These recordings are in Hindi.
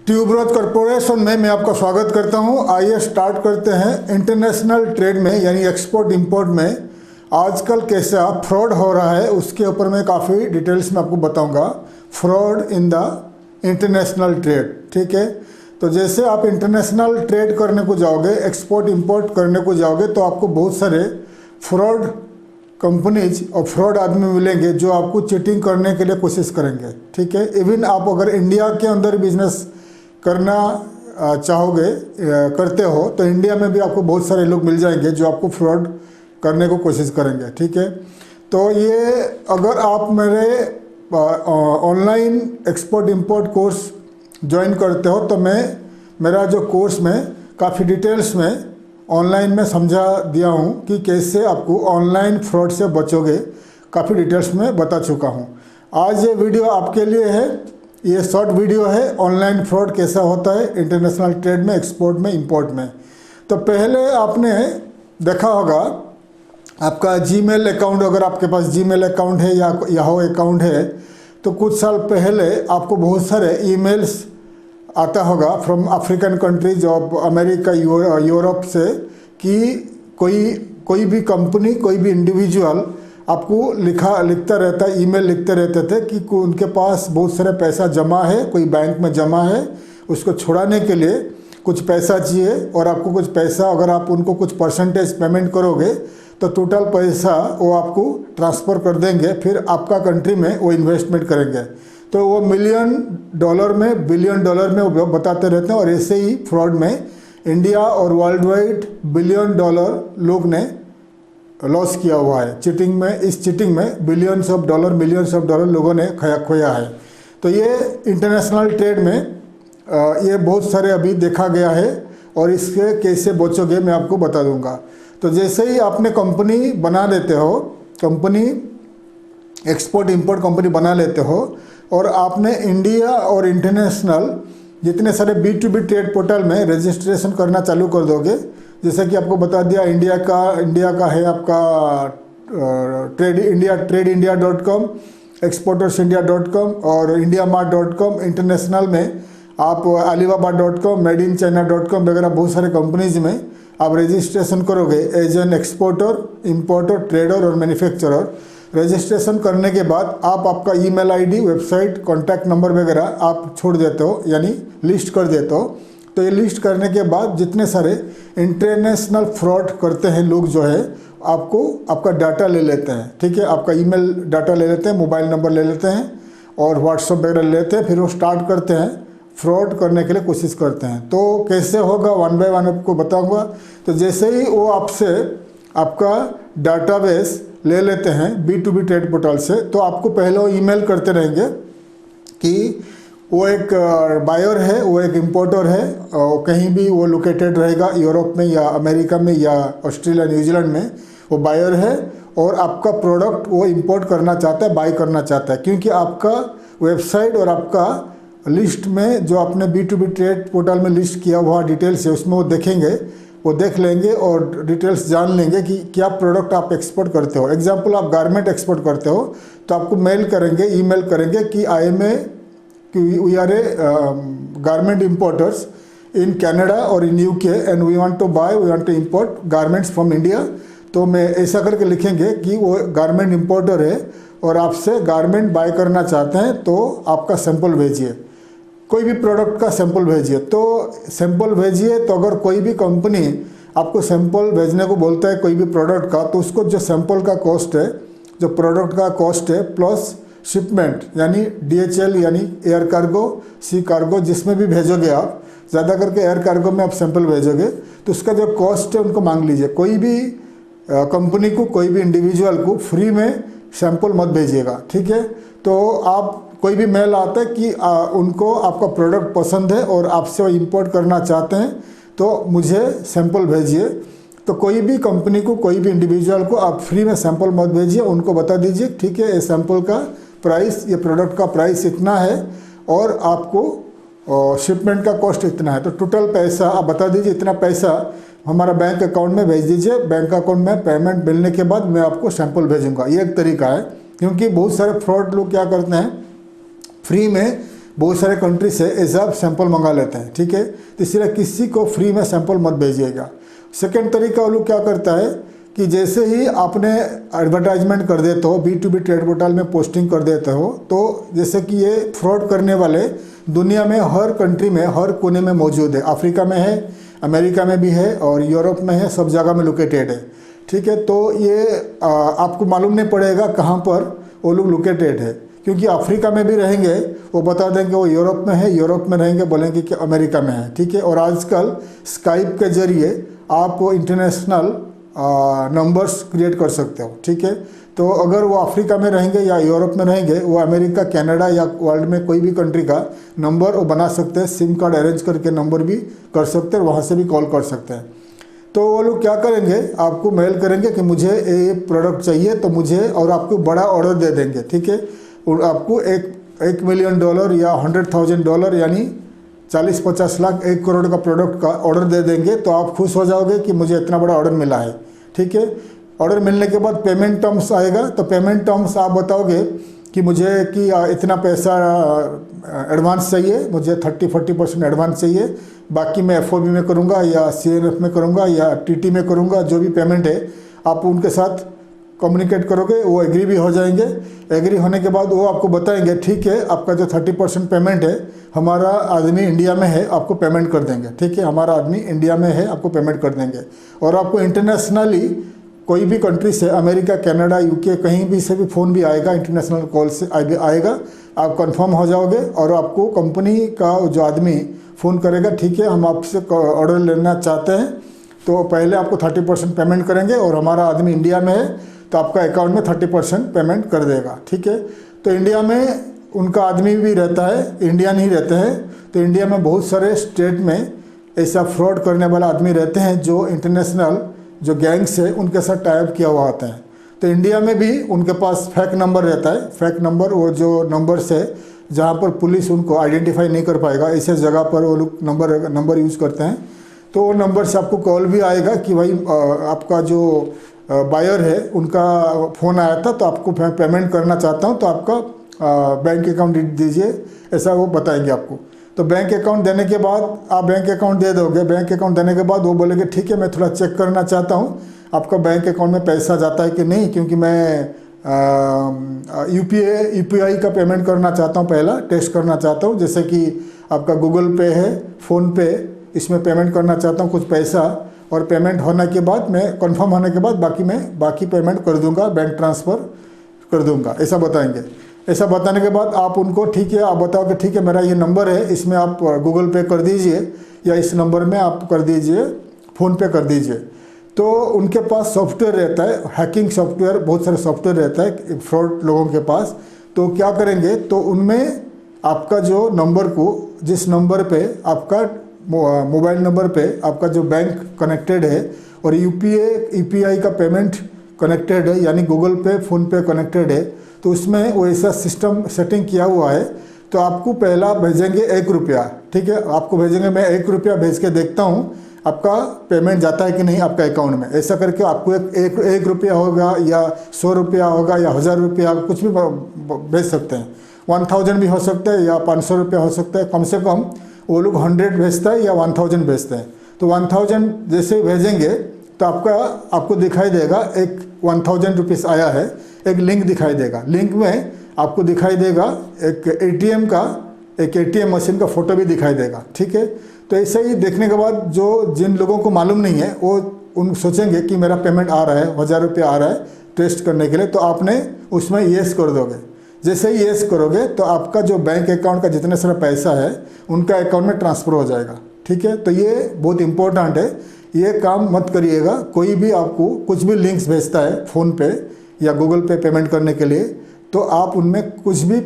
ट्यूबरोज कॉरपोरेशन में मैं आपका स्वागत करता हूं। आइए स्टार्ट करते हैं। इंटरनेशनल ट्रेड में यानी एक्सपोर्ट इंपोर्ट में आजकल कैसा फ्रॉड हो रहा है उसके ऊपर मैं काफ़ी डिटेल्स में आपको बताऊंगा। Fraud in the international trade, ठीक है। तो जैसे आप इंटरनेशनल ट्रेड करने को जाओगे, एक्सपोर्ट इंपोर्ट करने को जाओगे, तो आपको बहुत सारे फ्रॉड कंपनीज और फ्रॉड आदमी मिलेंगे जो आपको चीटिंग करने के लिए कोशिश करेंगे, ठीक है। इवन आप अगर इंडिया के अंदर बिजनेस करना चाहोगे करते हो तो इंडिया में भी आपको बहुत सारे लोग मिल जाएंगे जो आपको फ्रॉड करने को कोशिश करेंगे, ठीक है। तो ये अगर आप मेरे online export import course join करते हो तो मेरा जो कोर्स में काफ़ी डिटेल्स में ऑनलाइन में समझा दिया हूँ कि कैसे आपको ऑनलाइन फ्रॉड से बचोगे। काफ़ी डिटेल्स में बता चुका हूँ। आज ये वीडियो आपके लिए है। ये शॉर्ट वीडियो है, ऑनलाइन फ्रॉड कैसा होता है इंटरनेशनल ट्रेड में, एक्सपोर्ट में, इंपोर्ट में। तो पहले आपने देखा होगा आपका जीमेल अकाउंट, अगर आपके पास जीमेल अकाउंट है या याहू अकाउंट है तो कुछ साल पहले आपको बहुत सारे ईमेल्स आता होगा फ्रॉम अफ्रीकन कंट्रीज और अमेरिका, यूरोप से कि कोई भी कंपनी, कोई भी इंडिविजुअल आपको लिखता रहता, ईमेल लिखते रहते थे कि उनके पास बहुत सारे पैसा जमा है, कोई बैंक में जमा है, उसको छुड़ाने के लिए कुछ पैसा चाहिए और आपको कुछ पैसा, अगर आप उनको कुछ परसेंटेज पेमेंट करोगे तो टोटल पैसा वो आपको ट्रांसफ़र कर देंगे, फिर आपका कंट्री में वो इन्वेस्टमेंट करेंगे। तो वो $1 मिलियन में, $1 बिलियन में वो बताते रहते हैं। और ऐसे ही फ्रॉड में इंडिया और वर्ल्ड वाइड $1 बिलियन लोग ने लॉस किया हुआ है चीटिंग में। इस चीटिंग में मिलियंस ऑफ डॉलर लोगों ने खोया है। तो ये इंटरनेशनल ट्रेड में ये बहुत सारे अभी देखा गया है और इसके कैसे बचोगे मैं आपको बता दूंगा। तो जैसे ही आपने कंपनी बना लेते हो, कंपनी एक्सपोर्ट इंपोर्ट कंपनी बना लेते हो और आपने इंडिया और इंटरनेशनल जितने सारे B2B ट्रेड पोर्टल में रजिस्ट्रेशन करना चालू कर दोगे, जैसे कि आपको बता दिया इंडिया का है आपका tradindia.com, exportersindia.com और indiamart.com। इंटरनेशनल में आप alibaba.com, madeinchina.com वगैरह बहुत सारे कंपनीज में आप रजिस्ट्रेशन करोगे as an exporter, importer, trader और मैन्युफैक्चरर। रजिस्ट्रेशन करने के बाद आप आपका email ID, website, contact number वगैरह आप छोड़ देते हो, यानी लिस्ट कर देते हो। तो ये लिस्ट करने के बाद जितने सारे इंटरनेशनल फ्रॉड करते हैं लोग जो है आपका डाटा ले लेते हैं, ठीक है। आपका ईमेल डाटा ले लेते हैं, मोबाइल नंबर ले लेते हैं और व्हाट्सएप वगैरह ले लेते हैं। फिर वो स्टार्ट करते हैं फ्रॉड करने के लिए कोशिश करते हैं। तो कैसे होगा वन बाय वन आपको बताऊंगा। तो जैसे ही वो आपसे आपका डाटाबेस ले लेते हैं B2B ट्रेड पोर्टल से, तो आपको पहले वो ईमेल करते रहेंगे कि वो एक बायर है, वो एक इंपोर्टर है, और कहीं भी वो लोकेटेड रहेगा, यूरोप में या अमेरिका में या ऑस्ट्रेलिया, न्यूजीलैंड में वो बायर है और आपका प्रोडक्ट वो इंपोर्ट करना चाहता है, बाय करना चाहता है। क्योंकि आपका वेबसाइट और आपका लिस्ट में जो आपने B2B ट्रेड पोर्टल में लिस्ट किया हुआ डिटेल्स है उसमें वो देखेंगे, वो देख लेंगे और डिटेल्स जान लेंगे कि क्या प्रोडक्ट आप एक्सपोर्ट करते हो। एग्जांपल, आप गारमेंट एक्सपोर्ट करते हो तो आपको मेल करेंगे, ईमेल करेंगे कि we are a garment importers in Canada और in UK and we want to import garments from India. तो मैं ऐसा करके लिखेंगे कि वो गारमेंट इंपोर्टर है और आपसे गारमेंट बाय करना चाहते हैं, तो आपका सैंपल भेजिए, कोई भी प्रोडक्ट का सैंपल भेजिए। तो सैंपल भेजिए, तो अगर कोई भी कंपनी आपको सैंपल भेजने को बोलता है कोई भी प्रोडक्ट का, तो उसको जो सैंपल का कॉस्ट है, जो प्रोडक्ट का कॉस्ट है, प्लस शिपमेंट यानी DHL यानी एयर कार्गो, सी कार्गो, जिसमें भी भेजोगे आप, ज़्यादा करके एयर कार्गो में आप सैंपल भेजोगे तो उसका जो कॉस्ट है उनको मांग लीजिए। कोई भी कंपनी को, कोई भी इंडिविजुअल को फ्री में सैंपल मत भेजिएगा, ठीक है। तो आप कोई भी मेल आता है कि उनको आपका प्रोडक्ट पसंद है और आपसे वो इंपोर्ट करना चाहते हैं तो मुझे सैंपल भेजिए। तो कोई भी कंपनी को, कोई भी इंडिविजुअल को आप फ्री में सैंपल मत भेजिए, उनको बता दीजिए ठीक है ये सैंपल का प्राइस, ये प्रोडक्ट का प्राइस इतना है और आपको शिपमेंट का कॉस्ट इतना है। तो टोटल पैसा आप बता दीजिए, इतना पैसा हमारा बैंक अकाउंट में भेज दीजिए। बैंक अकाउंट में पेमेंट मिलने के बाद मैं आपको सैंपल भेजूंगा। ये एक तरीका है, क्योंकि बहुत सारे फ्रॉड लोग क्या करते हैं, फ्री में बहुत सारे कंट्री से ऐसा आप सैंपल मंगा लेते हैं, ठीक है। तो इसलिए किसी को फ्री में सैंपल मत भेजिएगा। सेकेंड तरीका वो लोग क्या करता है कि जैसे ही आपने एडवर्टाइजमेंट कर देते हो, B2B ट्रेड पोर्टल में पोस्टिंग कर देते हो, तो जैसे कि ये फ्रॉड करने वाले दुनिया में हर कंट्री में, हर कोने में मौजूद है। अफ्रीका में है, अमेरिका में भी है और यूरोप में है, सब जगह में लोकेटेड है, ठीक है। तो ये आपको मालूम नहीं पड़ेगा कहाँ पर वो लोग लोकेटेड है, क्योंकि अफ्रीका में भी रहेंगे वो बता देंगे वो यूरोप में है, यूरोप में रहेंगे बोलेंगे कि अमेरिका में है, ठीक है। और आजकल स्काइप के जरिए आप इंटरनेशनल नंबर्स क्रिएट कर सकते हो, ठीक है। तो अगर वो अफ्रीका में रहेंगे या यूरोप में रहेंगे, वो अमेरिका, कनाडा या वर्ल्ड में कोई भी कंट्री का नंबर वो बना सकते हैं, सिम कार्ड अरेंज करके नंबर भी कर सकते हैं और वहाँ से भी कॉल कर सकते हैं। तो वो लोग क्या करेंगे, आपको मेल करेंगे कि मुझे ये प्रोडक्ट चाहिए, तो मुझे और आपको बड़ा ऑर्डर दे देंगे, ठीक है। और आपको $1 मिलियन या $100,000 यानी 40-50 लाख, 1 करोड़ का प्रोडक्ट का ऑर्डर दे देंगे। तो आप खुश हो जाओगे कि मुझे इतना बड़ा ऑर्डर मिला है, ठीक है। ऑर्डर मिलने के बाद पेमेंट टर्म्स आएगा, तो पेमेंट टर्म्स आप बताओगे कि मुझे कि इतना पैसा एडवांस चाहिए, मुझे 30-40% एडवांस चाहिए, बाकी मैं FOB में करूँगा या CNF में करूँगा या TT में करूँगा, जो भी पेमेंट है आप उनके साथ कम्युनिकेट करोगे, वो एग्री भी हो जाएंगे। एग्री होने के बाद वो आपको बताएंगे ठीक है आपका जो 30% पेमेंट है, हमारा आदमी इंडिया में है, आपको पेमेंट कर देंगे, ठीक है। हमारा आदमी इंडिया में है, आपको पेमेंट कर देंगे। और आपको इंटरनेशनली कोई भी कंट्री से, अमेरिका, कनाडा, UK, कहीं भी से भी फ़ोन भी आएगा, इंटरनेशनल कॉल से आएगा, आप कंफर्म हो जाओगे और आपको कंपनी का जो आदमी फ़ोन करेगा, ठीक है हम आपसे ऑर्डर लेना चाहते हैं, तो पहले आपको 30% पेमेंट करेंगे और हमारा आदमी इंडिया में है, तो आपका अकाउंट में 30% पेमेंट कर देगा, ठीक है। तो इंडिया में उनका आदमी भी रहता है, इंडियन ही रहते हैं। तो इंडिया में बहुत सारे स्टेट में ऐसा फ्रॉड करने वाला आदमी रहते हैं जो इंटरनेशनल जो गैंग्स है उनके साथ टाइप किया हुआ होता है। तो इंडिया में भी उनके पास फेक नंबर रहता है। फेक नंबर वो जो नंबर से जहाँ पर पुलिस उनको आइडेंटिफाई नहीं कर पाएगा, ऐसे जगह पर वो लोग नंबर यूज़ करते हैं। तो वो नंबर से आपको कॉल भी आएगा कि भाई आपका जो बायर है उनका फ़ोन आया था, तो आपको पेमेंट करना चाहता हूँ, तो आपका बैंक अकाउंट दीजिए, ऐसा वो बताएंगे आपको। तो बैंक अकाउंट देने के बाद आप बैंक अकाउंट दे दोगे। बैंक अकाउंट देने के बाद वो बोलेंगे ठीक है मैं थोड़ा चेक करना चाहता हूँ आपका बैंक अकाउंट में पैसा जाता है कि नहीं, क्योंकि मैं UPI का पेमेंट करना चाहता हूँ, पहला टेस्ट करना चाहता हूँ। जैसे कि आपका गूगल पे है, फ़ोन पे, इसमें पेमेंट करना चाहता हूँ कुछ पैसा, और पेमेंट होने के बाद मैं कंफर्म होने के बाद बाकी पेमेंट कर दूंगा, बैंक ट्रांसफ़र कर दूंगा, ऐसा बताएंगे। ऐसा बताने के बाद आप उनको ठीक है आप बताओ कि ठीक है मेरा ये नंबर है, इसमें आप गूगल पे कर दीजिए या इस नंबर में आप कर दीजिए, फ़ोन पे कर दीजिए। तो उनके पास सॉफ्टवेयर रहता है, हैकिंग सॉफ्टवेयर, बहुत सारे सॉफ्टवेयर रहता है फ्रॉड लोगों के पास। तो क्या करेंगे, तो उनमें आपका जो नंबर को, जिस नंबर पे आपका मोबाइल नंबर पे आपका जो बैंक कनेक्टेड है और UPI का पेमेंट कनेक्टेड है, यानी गूगल पे, फ़ोन पे कनेक्टेड है, तो उसमें वो ऐसा सिस्टम सेटिंग किया हुआ है। तो आपको पहला भेजेंगे ₹1, ठीक है, आपको भेजेंगे, मैं ₹1 भेज के देखता हूँ आपका पेमेंट जाता है कि नहीं आपका अकाउंट में। ऐसा करके आपको एक रुपया होगा या ₹100 होगा या ₹1000 कुछ भी भेज सकते हैं। 1000 भी हो सकता है या ₹500 हो सकता है। कम से कम वो लोग 100 भेजता है या 1000 भेजते हैं। तो 1000 जैसे भेजेंगे तो आपको दिखाई देगा एक ₹1000 आया है, एक लिंक दिखाई देगा। लिंक में आपको दिखाई देगा एक ATM मशीन का फ़ोटो भी दिखाई देगा, ठीक है। तो ऐसे ही देखने के बाद जो जिन लोगों को मालूम नहीं है वो उन सोचेंगे कि मेरा पेमेंट आ रहा है, ₹1000 आ रहा है टेस्ट करने के लिए, तो आपने उसमें येस कर दोगे। जैसे ही येस करोगे तो आपका जो बैंक अकाउंट का जितने सारा पैसा है उनका अकाउंट में ट्रांसफ़र हो जाएगा, ठीक है। तो ये बहुत इंपॉर्टेंट है, ये काम मत करिएगा। कोई भी आपको कुछ भी लिंक्स भेजता है फ़ोन पे या गूगल पे पेमेंट करने के लिए, तो आप उनमें कुछ भी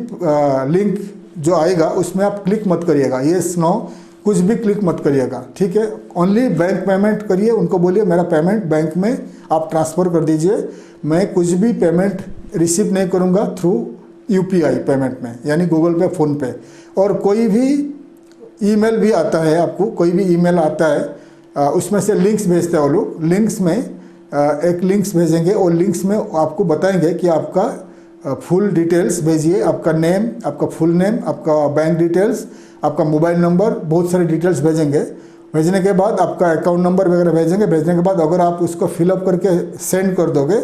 लिंक जो आएगा उसमें आप क्लिक मत करिएगा, येस नो कुछ भी क्लिक मत करिएगा, ठीक है। ओनली बैंक पेमेंट करिए, उनको बोलिए मेरा पेमेंट बैंक में आप ट्रांसफ़र कर दीजिए, मैं कुछ भी पेमेंट रिसीव नहीं करूँगा थ्रू UPI पेमेंट में, यानी गूगल पे, फ़ोन पे। और कोई भी ईमेल भी आता है आपको, कोई भी ईमेल आता है उसमें से लिंक्स भेजते हैं वो लोग। लिंक्स में एक लिंक्स भेजेंगे और लिंक्स में आपको बताएंगे कि आपका फुल डिटेल्स भेजिए, आपका नेम, आपका फुल नेम, आपका बैंक डिटेल्स, आपका मोबाइल नंबर, बहुत सारी डिटेल्स भेजेंगे। भेजने के बाद आपका अकाउंट नंबर वगैरह भेजेंगे। भेजने के बाद अगर आप उसको फिलअप करके सेंड कर दोगे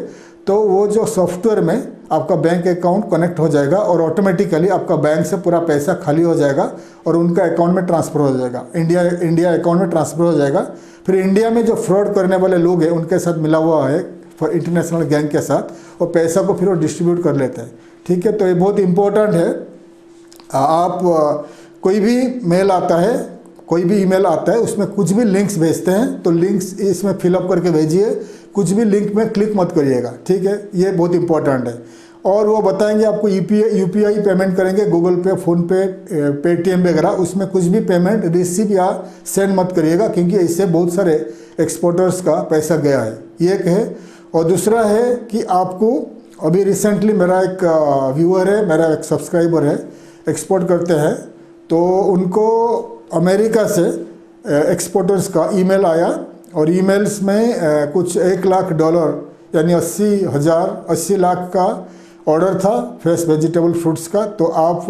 तो वो जो सॉफ्टवेयर में आपका बैंक अकाउंट कनेक्ट हो जाएगा और ऑटोमेटिकली आपका बैंक से पूरा पैसा खाली हो जाएगा और उनका अकाउंट में ट्रांसफ़र हो जाएगा, इंडिया अकाउंट में ट्रांसफ़र हो जाएगा। फिर इंडिया में जो फ्रॉड करने वाले लोग हैं उनके साथ मिला हुआ है इंटरनेशनल गैंग के साथ, और पैसा को फिर वो डिस्ट्रीब्यूट कर लेते हैं। ठीक है, तो ये बहुत इम्पोर्टेंट है। आप कोई भी मेल आता है, कोई भी ईमेल आता है, उसमें कुछ भी लिंक्स भेजते हैं तो लिंक्स इसमें फिलअप करके भेजिए, कुछ भी लिंक में क्लिक मत करिएगा। ठीक है, ये बहुत इंपॉर्टेंट है। और वो बताएंगे आपको यूपीआई पेमेंट करेंगे, गूगल पे, फ़ोनपे, पेटीएम वगैरह, उसमें कुछ भी पेमेंट रिसीव या सेंड मत करिएगा, क्योंकि इससे बहुत सारे एक्सपोर्टर्स का पैसा गया है। ये एक है। और दूसरा है कि आपको अभी रिसेंटली मेरा एक व्यूअर है, मेरा एक सब्सक्राइबर है, एक्सपोर्ट करते हैं, तो उनको अमेरिका से एक्सपोर्टर्स का ईमेल आया और ईमेल्स में कुछ $1,00,000 यानी 80 लाख का ऑर्डर था फ्रेश वेजिटेबल फ्रूट्स का। तो आप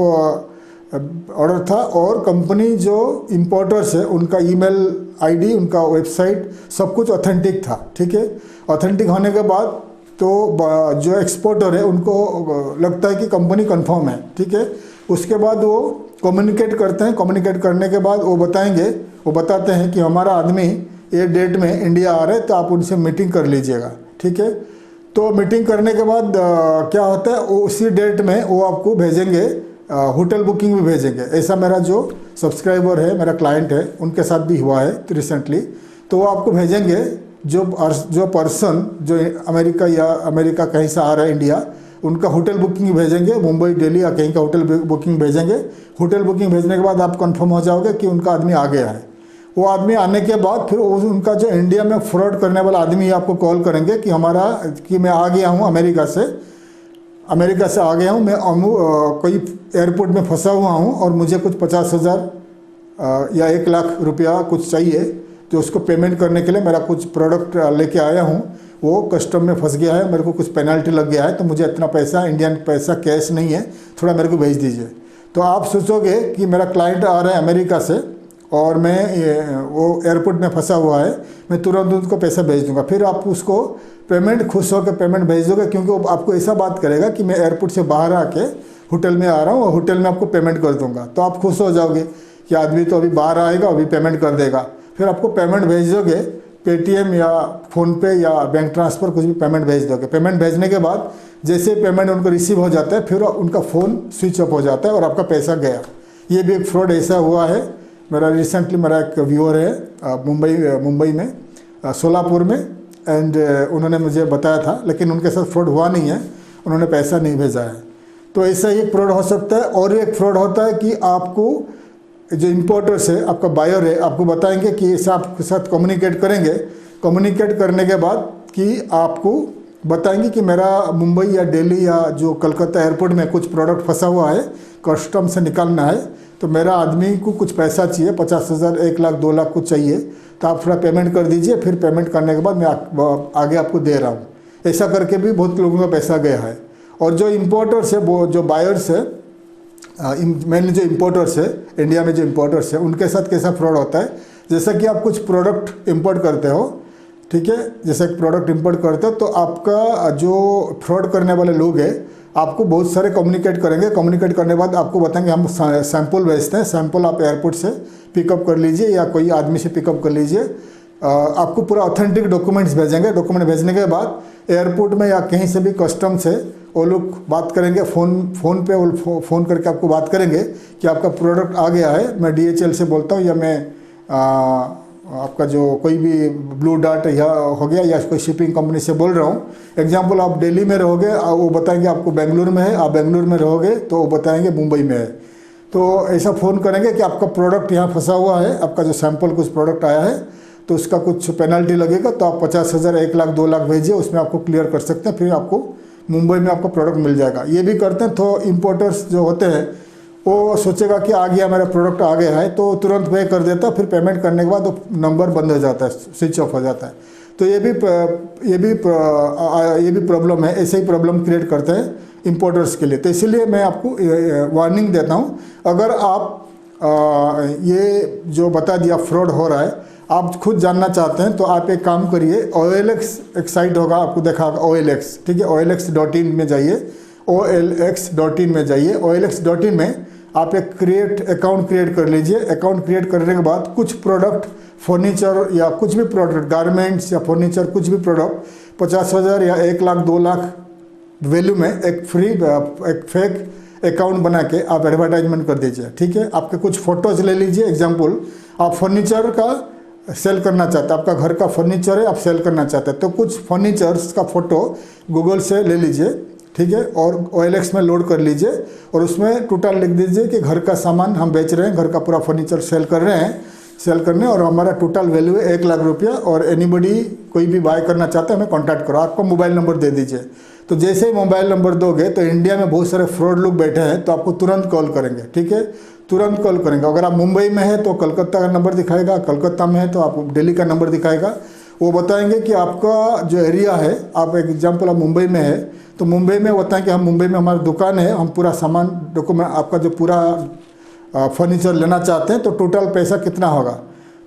ऑर्डर था और कंपनी जो इंपोर्टर्स है उनका ईमेल आईडी, उनका वेबसाइट, सब कुछ ऑथेंटिक था। ठीक है, ऑथेंटिक होने के बाद तो जो एक्सपोर्टर है उनको लगता है कि कंपनी कंफर्म है। ठीक है, उसके बाद वो कम्युनिकेट करते हैं। कम्युनिकेट करने के बाद वो बताते हैं कि हमारा आदमी ये डेट में इंडिया आ रहे हैं, तो आप उनसे मीटिंग कर लीजिएगा। ठीक है, तो मीटिंग करने के बाद क्या होता है, उसी डेट में वो आपको भेजेंगे, होटल बुकिंग भी भेजेंगे। ऐसा मेरा जो सब्सक्राइबर है, मेरा क्लाइंट है, उनके साथ भी हुआ है रिसेंटली। तो वो आपको भेजेंगे, जो पर्सन जो अमेरिका कहीं से आ रहा है इंडिया, उनका होटल बुकिंग भेजेंगे, मुंबई, दिल्ली या कहीं का होटल बुकिंग भेजेंगे। होटल बुकिंग भेजने के बाद आप कंफर्म हो जाओगे कि उनका आदमी आ गया है। वो आदमी आने के बाद फिर उनका जो इंडिया में फ्रॉड करने वाला आदमी आपको कॉल करेंगे कि मैं आ गया हूँ अमेरिका से आ गया हूँ, मैं कोई एयरपोर्ट में फंसा हुआ हूँ और मुझे कुछ 50,000 या 1,00,000 रुपया कुछ चाहिए, तो उसको पेमेंट करने के लिए मेरा कुछ प्रोडक्ट लेके आया हूँ, वो कस्टम में फंस गया है, मेरे को कुछ पेनल्टी लग गया है, तो मुझे इतना पैसा, इंडियन पैसा कैश नहीं है, थोड़ा मेरे को भेज दीजिए। तो आप सोचोगे कि मेरा क्लाइंट आ रहा है अमेरिका से और वो एयरपोर्ट में फंसा हुआ है, मैं तुरंत उनको पैसा भेज दूंगा। फिर आप उसको पेमेंट, खुश होकर पेमेंट भेज दोगे, क्योंकि वो आपको ऐसा बात करेगा कि मैं एयरपोर्ट से बाहर आके होटल में आ रहा हूँ और होटल में आपको पेमेंट कर दूंगा। तो आप खुश हो जाओगे कि आदमी तो अभी बाहर आएगा, अभी पेमेंट कर देगा। फिर आपको पेमेंट भेज दोगे, पेटीएम या फ़ोनपे या बैंक ट्रांसफ़र, कुछ भी पेमेंट भेज दोगे। पेमेंट भेजने के बाद जैसे पेमेंट उनको रिसीव हो जाता है, फिर उनका फ़ोन स्विच ऑफ हो जाता है और आपका पैसा गया। ये भी एक फ्रॉड ऐसा हुआ है। रिसेंटली मेरा एक व्यूअर है मुंबई में, सोलापुर में, एंड उन्होंने मुझे बताया था, लेकिन उनके साथ फ्रॉड हुआ नहीं है, उन्होंने पैसा नहीं भेजा है। तो ऐसा ही फ्रॉड हो सकता है। और एक फ्रॉड होता है कि आपको जो इंपोर्टर्स है, आपका बायर है, आपको बताएंगे कि ऐसा आपके साथ कम्युनिकेट करेंगे। कम्युनिकेट करने के बाद कि आपको बताएंगे कि मेरा मुंबई या दिल्ली या जो कलकत्ता एयरपोर्ट में कुछ प्रोडक्ट फंसा हुआ है, कस्टम से निकालना है, तो मेरा आदमी को कुछ पैसा चाहिए, 50,000, 1,00,000, 2,00,000 कुछ चाहिए, तो आप थोड़ा पेमेंट कर दीजिए। फिर पेमेंट करने के बाद मैं आगे आपको दे रहा हूँ। ऐसा करके भी बहुत लोगों का पैसा गया है। और जो इम्पोर्टर्स है, वो जो बायर्स है, मेनली जो इम्पोर्टर्स है, इंडिया में जो इम्पोर्टर्स है, उनके साथ कैसा फ्रॉड होता है, जैसा कि आप कुछ प्रोडक्ट इंपोर्ट करते हो, ठीक है, जैसे एक प्रोडक्ट इंपोर्ट करते हो, तो आपका जो फ्रॉड करने वाले लोग हैं आपको बहुत सारे कम्युनिकेट करेंगे। कम्युनिकेट करने के बाद आपको बताएंगे हम सैंपल भेजते हैं, सैंपल आप एयरपोर्ट से पिकअप कर लीजिए या कोई आदमी से पिकअप कर लीजिए। आपको पूरा ऑथेंटिक डॉक्यूमेंट्स भेजेंगे। डॉक्यूमेंट भेजने के बाद एयरपोर्ट में या कहीं से भी कस्टम से वो लोग बात करेंगे, फ़ोन पे फ़ोन करके आपको बात करेंगे कि आपका प्रोडक्ट आ गया है। मैं DHL से बोलता हूँ या मैं आपका जो कोई भी ब्लू डार्ट या हो गया या कोई शिपिंग कंपनी से बोल रहा हूँ। एग्जांपल, आप दिल्ली में रहोगे, वो बताएंगे आपको बेंगलुरु में है, आप बेंगलुरु में रहोगे तो वो बताएंगे मुंबई में है। तो ऐसा फ़ोन करेंगे कि आपका प्रोडक्ट यहाँ फंसा हुआ है, आपका जो सैंपल कुछ प्रोडक्ट आया है तो उसका कुछ पेनल्टी लगेगा, तो आप 50,000, 1,00,000, 2,00,000 भेजिए, उसमें आपको क्लियर कर सकते हैं, फिर आपको मुंबई में आपका प्रोडक्ट मिल जाएगा। ये भी करते हैं। तो इम्पोर्टर्स जो होते हैं वो सोचेगा कि आ गया, मेरा प्रोडक्ट आ गया है, तो तुरंत पे कर देता, फिर पेमेंट करने के बाद वो नंबर बंद हो जाता है, स्विच ऑफ हो जाता है। तो ये भी प्रॉब्लम है। ऐसे ही प्रॉब्लम क्रिएट करते हैं इंपोर्टर्स के लिए। तो इसीलिए मैं आपको वार्निंग देता हूँ, अगर आप ये जो बता दिया फ्रॉड हो रहा है, आप खुद जानना चाहते हैं तो आप एक काम करिए, OLX एक साइट होगा, आपको देखा होगा OLX, ठीक है, OLX.in में जाइए, OLX.in में जाइए। OLX.in में आप एक अकाउंट क्रिएट कर लीजिए। अकाउंट क्रिएट करने के बाद कुछ प्रोडक्ट, फर्नीचर या कुछ भी प्रोडक्ट, गारमेंट्स या फर्नीचर, कुछ भी प्रोडक्ट 50,000 या 1 लाख 2 लाख वैल्यू में एक फेक अकाउंट बना के आप एडवर्टाइजमेंट कर दीजिए, ठीक है। आपके कुछ फोटोज ले लीजिए, एग्जाम्पल आप फर्नीचर का सेल करना चाहते हैं, आपका घर का फर्नीचर है, आप सेल करना चाहते हैं, तो कुछ फर्नीचर्स का फोटो गूगल से ले लीजिए, ठीक है, और OLX में लोड कर लीजिए और उसमें टोटल लिख दीजिए कि घर का सामान हम बेच रहे हैं, घर का पूरा फर्नीचर सेल कर रहे हैं, सेल करने, और हमारा टोटल वैल्यू है 1 लाख रुपया, और एनीबडी कोई भी बाय करना चाहता है हमें कांटेक्ट करो। आपका मोबाइल नंबर दे दीजिए। तो जैसे ही मोबाइल नंबर दोगे तो इंडिया में बहुत सारे फ्रॉड लोग बैठे हैं, तो आपको तुरंत कॉल करेंगे, ठीक है, तुरंत कॉल करेंगे। अगर आप मुंबई में है तो कलकत्ता का नंबर दिखाएगा, कलकत्ता में है तो आपको दिल्ली का नंबर दिखाएगा। वो बताएंगे कि आपका जो एरिया है, आप एक एग्जाम्पल आप मुंबई में है तो मुंबई में बताएं कि हम मुंबई में हमारी दुकान है, हम पूरा सामान डॉक्यूमेंट, आपका जो पूरा फर्नीचर लेना चाहते हैं, तो टोटल पैसा कितना होगा।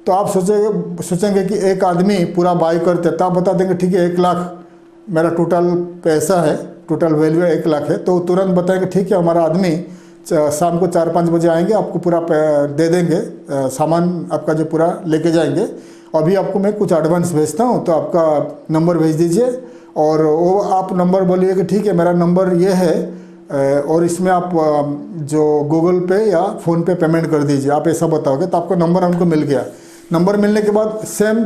तो आप सोचेंगे कि एक आदमी पूरा बाई करते, तो आप बता देंगे ठीक है 1 लाख मेरा टोटल पैसा है, टोटल वैल्यू 1 लाख है। तो तुरंत बताएंगे ठीक है, हमारा आदमी शाम को 4-5 बजे आएंगे, आपको पूरा दे देंगे, सामान आपका जो पूरा लेके जाएंगे। अभी आपको मैं कुछ एडवांस भेजता हूँ, तो आपका नंबर भेज दीजिए, और वो आप नंबर बोलिए कि ठीक है मेरा नंबर ये है, और इसमें आप जो गूगल पे या फ़ोन पे पेमेंट कर दीजिए, आप ऐसा बताओगे तो आपका नंबर हमको मिल गया। नंबर मिलने के बाद सेम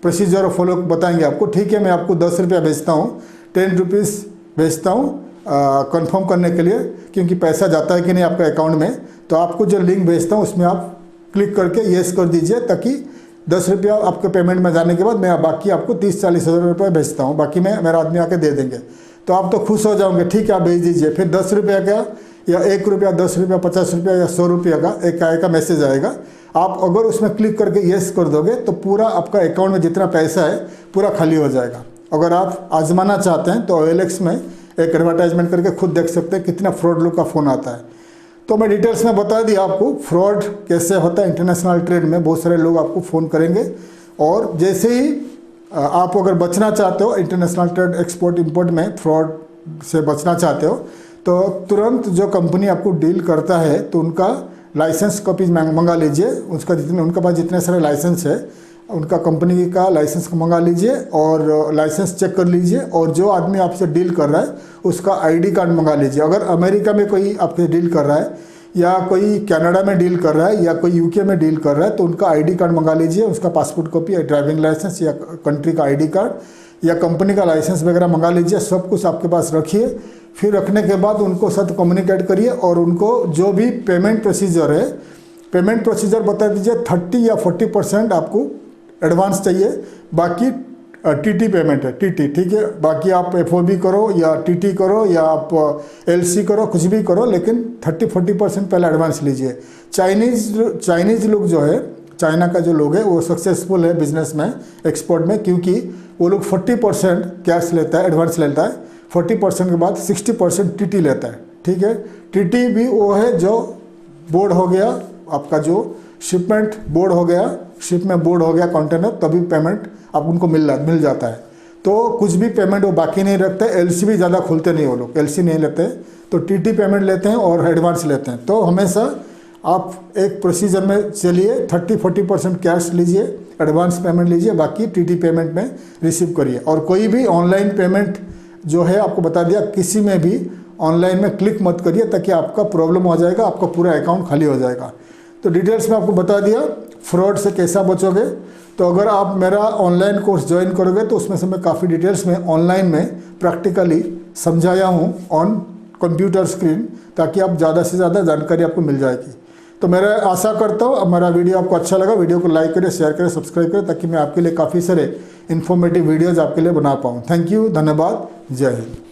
प्रोसीजर फॉलो बताएंगे आपको, ठीक है मैं आपको 10 रुपया भेजता हूँ, 10 रुपीज़ भेजता हूँ कंफर्म करने के लिए, क्योंकि पैसा जाता है कि नहीं आपका अकाउंट में। तो आपको जो लिंक भेजता हूँ उसमें आप क्लिक करके येस कर दीजिए, ताकि 10 रुपया आपके पेमेंट में जाने के बाद मैं बाकी आपको 30-40 हज़ार रुपये भेजता हूँ, बाकी मैं मेरा आदमी आके दे देंगे। तो आप तो खुश हो जाओगे, ठीक है आप भेज दीजिए। फिर 10 रुपया का या 1 रुपया, 10 रुपया, 50 रुपया या 100 रुपया का एक मैसेज आएगा। आप अगर उसमें क्लिक करके येस कर दोगे तो पूरा आपका अकाउंट में जितना पैसा है पूरा खाली हो जाएगा। अगर आप आजमाना चाहते हैं तो OLX में एक एडवर्टाइजमेंट करके खुद देख सकते हैं कितना फ्रॉड लोग का फ़ोन आता है। तो मैं डिटेल्स में बता दिया आपको फ्रॉड कैसे होता है। इंटरनेशनल ट्रेड में बहुत सारे लोग आपको फ़ोन करेंगे, और जैसे ही आप अगर बचना चाहते हो इंटरनेशनल ट्रेड एक्सपोर्ट इंपोर्ट में फ्रॉड से बचना चाहते हो, तो तुरंत जो कंपनी आपको डील करता है तो उनका लाइसेंस कॉपीज मंगा लीजिए। उनके पास जितने सारे लाइसेंस है उनका कंपनी का लाइसेंस मंगा लीजिए और लाइसेंस चेक कर लीजिए, और जो आदमी आपसे डील कर रहा है उसका ID कार्ड मंगा लीजिए। अगर अमेरिका में कोई आपसे डील कर रहा है या कोई कनाडा में डील कर रहा है या कोई UK में डील कर रहा है तो उनका ID कार्ड मंगा लीजिए, उसका पासपोर्ट कॉपी या ड्राइविंग लाइसेंस या कंट्री का ID कार्ड या कंपनी का लाइसेंस वगैरह मंगा लीजिए। सब कुछ आपके पास रखिए। फिर रखने के बाद उनको साथ कम्युनिकेट करिए, और उनको जो भी पेमेंट प्रोसीजर है, पेमेंट प्रोसीजर बता दीजिए। 30 या 40% आपको एडवांस चाहिए, बाकी TT पेमेंट है, TT, ठीक है। बाकी आप FOB करो या TT करो या आप LC करो, कुछ भी करो, लेकिन 30-40% पहले एडवांस लीजिए। चाइनीज़ लोग जो है, चाइना का जो लोग है वो सक्सेसफुल है बिजनेस में, एक्सपोर्ट में, क्योंकि वो लोग 40% कैश लेता है, एडवांस लेता है, 40% के बाद 60% TT लेता है, ठीक है। TT भी वो है जो बोर्ड हो गया आपका, जो शिपमेंट बोर्ड हो गया, शिप में बोर्ड हो गया कंटेनर, तभी पेमेंट आप उनको मिल जाता है। तो कुछ भी पेमेंट वो बाकी नहीं रखते। LC भी ज़्यादा खोलते नहीं वो लोग, LC नहीं लेते, तो TT पेमेंट लेते हैं और एडवांस लेते हैं। तो हमेशा आप एक प्रोसीजर में चलिए, 30-40% कैश लीजिए, एडवांस पेमेंट लीजिए, बाकी TT पेमेंट में रिसीव करिए। और कोई भी ऑनलाइन पेमेंट जो है आपको बता दिया, किसी में भी ऑनलाइन में क्लिक मत करिए, ताकि आपका प्रॉब्लम हो जाएगा, आपका पूरा अकाउंट खाली हो जाएगा। तो डिटेल्स में आपको बता दिया फ्रॉड से कैसा बचोगे। तो अगर आप मेरा ऑनलाइन कोर्स ज्वाइन करोगे तो उसमें से मैं काफ़ी डिटेल्स में ऑनलाइन में प्रैक्टिकली समझाया हूँ ऑन कंप्यूटर स्क्रीन, ताकि आप ज़्यादा से ज़्यादा जानकारी आपको मिल जाएगी। तो मेरा आशा करता हूँ अब मेरा वीडियो आपको अच्छा लगा। वीडियो को लाइक करें, शेयर करें, सब्सक्राइब करें, ताकि मैं आपके लिए काफ़ी सारे इन्फॉर्मेटिव वीडियोज़ आपके लिए बना पाऊँ। थैंक यू, धन्यवाद, जय हिंद।